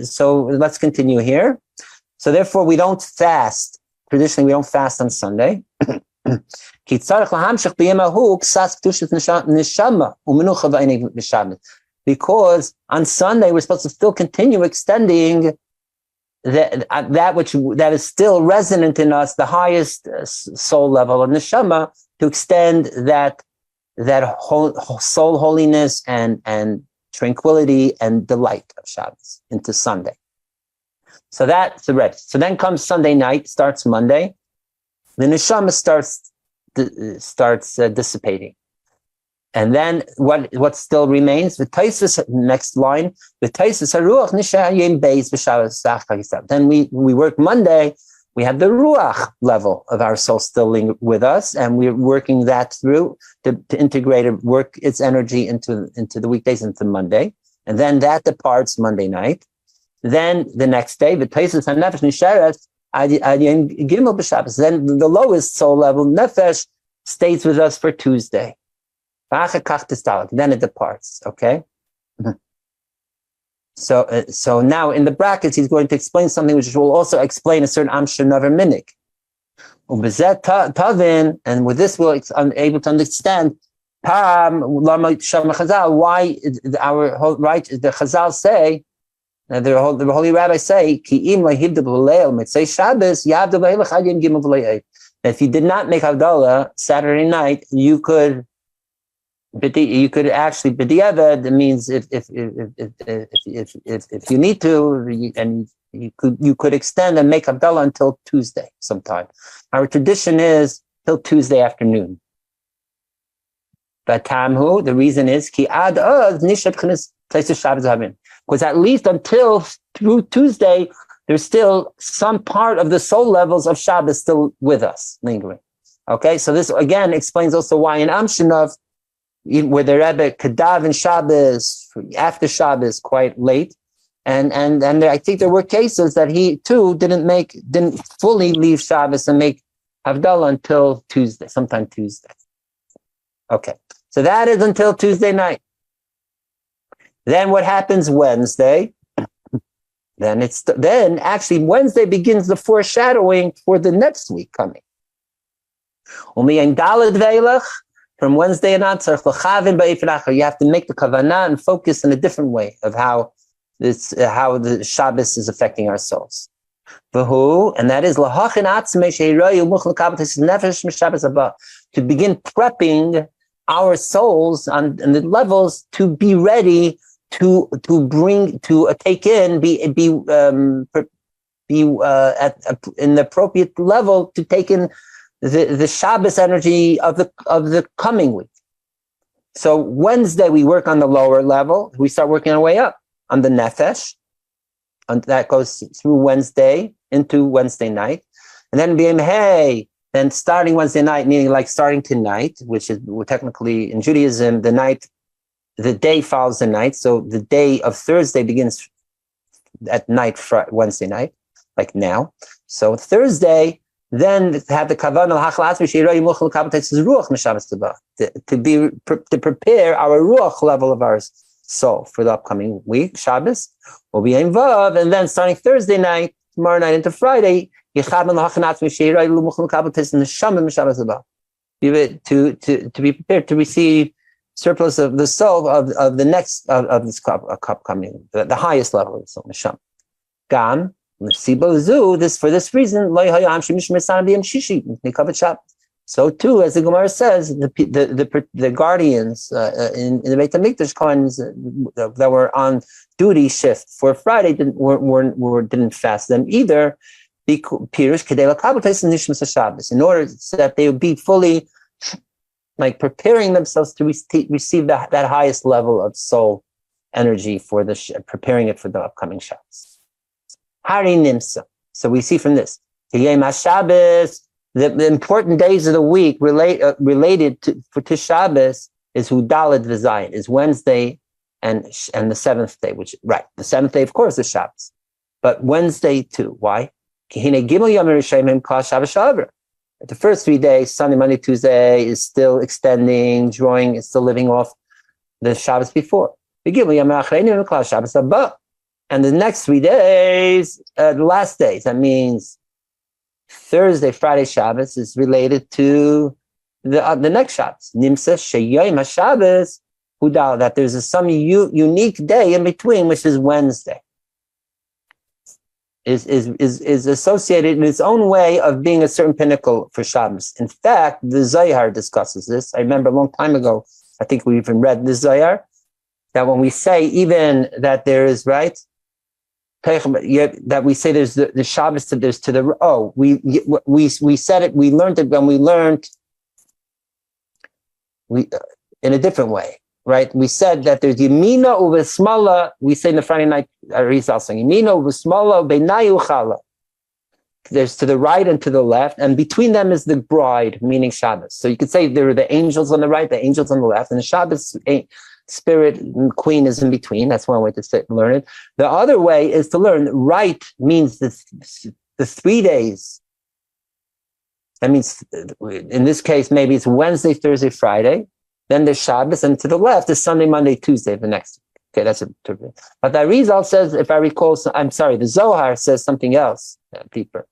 so let's continue here. So therefore, we don't fast. Traditionally, we don't fast on Sunday. Because on Sunday we're supposed to still continue extending that is still resonant in us, the highest soul level of neshama, to extend that soul holiness and tranquility and delight of Shabbos into Sunday. So that's the rest. So then comes Sunday night, starts Monday. The neshama starts dissipating. And then what still remains? The Taisus, next line, the Taisus haruach nishayim beis v'Shabbos. Then we work Monday. We have the ruach level of our soul still with us, and we're working that through to integrate it, work its energy into the weekdays, into Monday, and then that departs Monday night. Then the next day, the Taisus hanefesh nishayim gimel b'Shabbos. Then the lowest soul level, nefesh, stays with us for Tuesday. Then it departs. Okay. So now in the brackets, he's going to explain something which will also explain a certain amsher never minik. And with this, we'll able to understand why the Chazal say, the holy rabbis say, if you did not make Havdalah Saturday night, you could actually b'diavad. It means if you need to, and you could extend and make Havdalah until Tuesday sometime. Our tradition is till Tuesday afternoon. But Tamhu, the reason is ki ad nishab chines places Shabbos havin, because at least until through Tuesday, there's still some part of the soul levels of Shabbos still with us, lingering. Okay, so this again explains also why in Am Shinov, where the Rebbe could daven Shabbos after Shabbos quite late, and I think there were cases that he too didn't fully leave Shabbos and make Havdalah until Tuesday, sometime Tuesday. Okay, so that is until Tuesday night. Then what happens Wednesday? Then actually Wednesday begins the foreshadowing for the next week coming. From Wednesday and on, you have to make the kavanah and focus in a different way of how the Shabbos is affecting our souls. And that is to begin prepping our souls on the levels to be ready to take in, be in the appropriate level to take in the Shabbos energy of the coming week. So Wednesday we work on the lower level. We start working our way up on the nefesh, and that goes through Wednesday into Wednesday night, and then then starting Wednesday night, meaning like starting tonight, which is technically in Judaism the day follows the night. So the day of Thursday begins at night, Wednesday night, like now. So Thursday, then have the kavanah to prepare our ruach level of our soul for the upcoming week, Shabbos. Will be involved, and then starting Thursday night, tomorrow night into Friday, to be prepared to receive surplus of the soul of the next of this upcoming, the highest level of the soul, neshama. Gam. For this reason, so too, as the Gemara says, the guardians in the Beit HaMikdash Kohanim that were on duty shift for Friday didn't fast them either. In order so that they would be fully like preparing themselves to receive that highest level of soul energy for preparing it for the upcoming Shabbos. Hari Nimsa. So we see from this, Shabbos, the important days of the week related to Shabbos is Hudalad V'Zayin, is Wednesday and the seventh day, the seventh day, of course, is Shabbos, but Wednesday too. Why? The first 3 days, Sunday, Monday, Tuesday, is still extending, is still living off the Shabbos before. And the next 3 days, the last days, that means Thursday, Friday, Shabbos is related to the next Shabbos. Nimsa Sheyom HaShabbos Hudal, that there's some unique day in between, which is Wednesday. Is associated in its own way of being a certain pinnacle for Shabbos. In fact, the Zohar discusses this. I remember a long time ago, I think we even read the Zohar, that when we say even that there is, right, that we say there's the Shabbos, there's to the, we said it, we learned it when we learned in a different way. Right, we said that there's Yemina uvesmala. We say in the Friday night Arizal song, Yemina uvesmala beinayu chala. There's to the right and to the left, and between them is the bride, meaning Shabbos. So you could say there are the angels on the right, the angels on the left, and the Shabbos spirit and queen is in between. That's one way to learn it. The other way is to learn right means the 3 days. That means in this case maybe it's Wednesday, Thursday, Friday. Then there's Shabbos, and to the left is Sunday, Monday, Tuesday, the next. Okay, that's it. But the Arizal says, if I recall, the Zohar says something else deeper.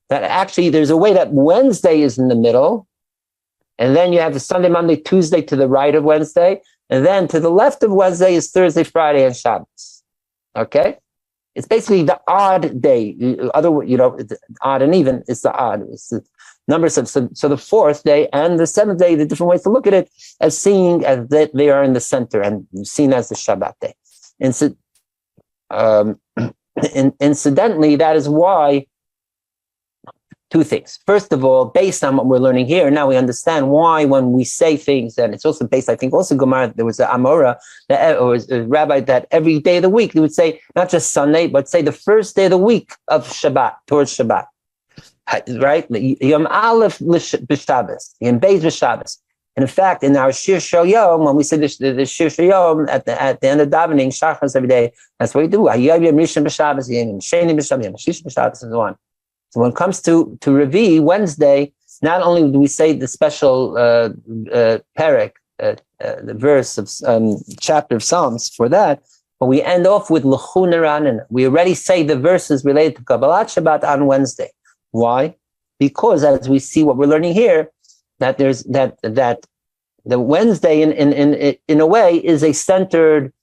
That actually there's a way that Wednesday is in the middle, and then you have the Sunday, Monday, Tuesday to the right of Wednesday, and then to the left of Wednesday is Thursday, Friday, and Shabbos. Okay? It's basically the odd day. Odd and even, it's the odd. It's the numbers of, so the fourth day and the seventh day, the different ways to look at it, as seeing as that they are in the center and seen as the Shabbat day. Incidentally, that is why two things. First of all, based on what we're learning here, now we understand why when we say things, and it's also based, I think, also Gemara, there was an Amora, or a rabbi, that every day of the week, they would say, not just Sunday, but say the first day of the week of Shabbat, towards Shabbat. Right? Yom Aleph b'Shabbos, Yom Beis b'Shabbos. And in fact, in our Shir Shel Yom, when we say the Shir Shel Yom at the end of davening, Shachas every day, that's what we do. Yom Rishon b'Shabbos, Yom Sheni b'Shabbos, Yom Shish b'Shabbos, and so on. So when it comes to Revi, Wednesday, not only do we say the special parak, the verse of chapter of Psalms for that, but we end off with L'chu Neranan. We already say the verses related to Kabbalat Shabbat on Wednesday. Why? Because as we see what we're learning here, that there's that the Wednesday in a way is a centered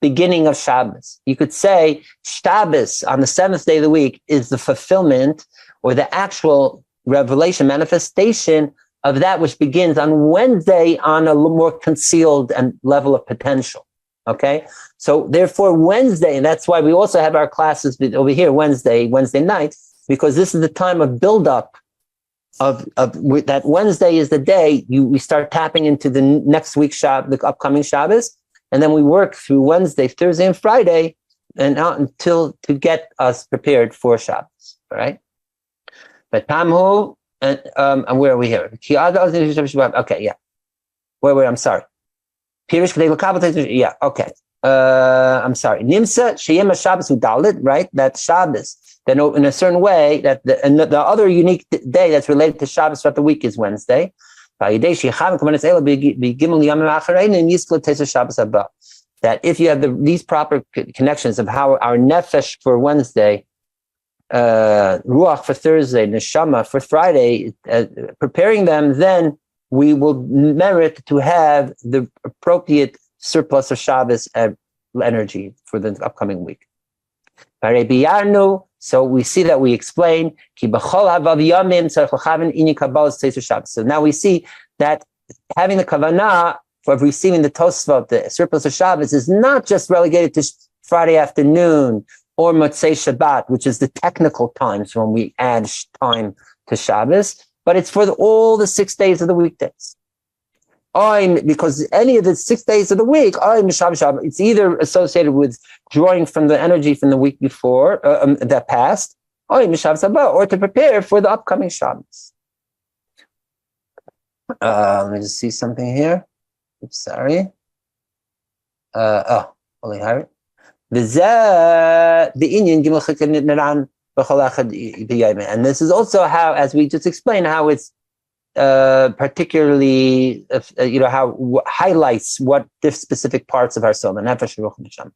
beginning of Shabbos. You could say Shabbos on the seventh day of the week is the fulfillment or the actual revelation manifestation of that which begins on Wednesday on a little more concealed and level of potential. Okay, so therefore Wednesday, and that's why we also have our classes over here Wednesday night. Because this is the time of build-up of that Wednesday is the day we start tapping into the next week's the upcoming Shabbos, and then we work through Wednesday, Thursday, and Friday, and out until to get us prepared for Shabbos. All right. But Tamhu, and where are we here? Okay, yeah. Where? I'm sorry. Yeah. Okay. I'm sorry. Nimsa Sheyem Shabbos Udalit. Right. That Shabbos. Then in a certain way, that the other unique day that's related to Shabbos throughout the week is Wednesday. That if you have these proper connections of how our nefesh for Wednesday, ruach for Thursday, neshama for Friday, preparing them, then we will merit to have the appropriate surplus of Shabbos energy for the upcoming week. So we see that we explain. So now we see that having the kavanah for receiving the Tosfot, the surplus of Shabbos, is not just relegated to Friday afternoon or Motzei Shabbat, which is the technical times when we add time to Shabbos, but it's for all the 6 days of the weekdays. Because any of the 6 days of the week, it's either associated with drawing from the energy from the week before, that passed, or to prepare for the upcoming Shabbos. Let me just see something here. Oops, sorry. Only have it. And this is also how, as we just explained, how it's particularly, how highlights what the specific parts of our soul, the nefesh, ruach, and neshama.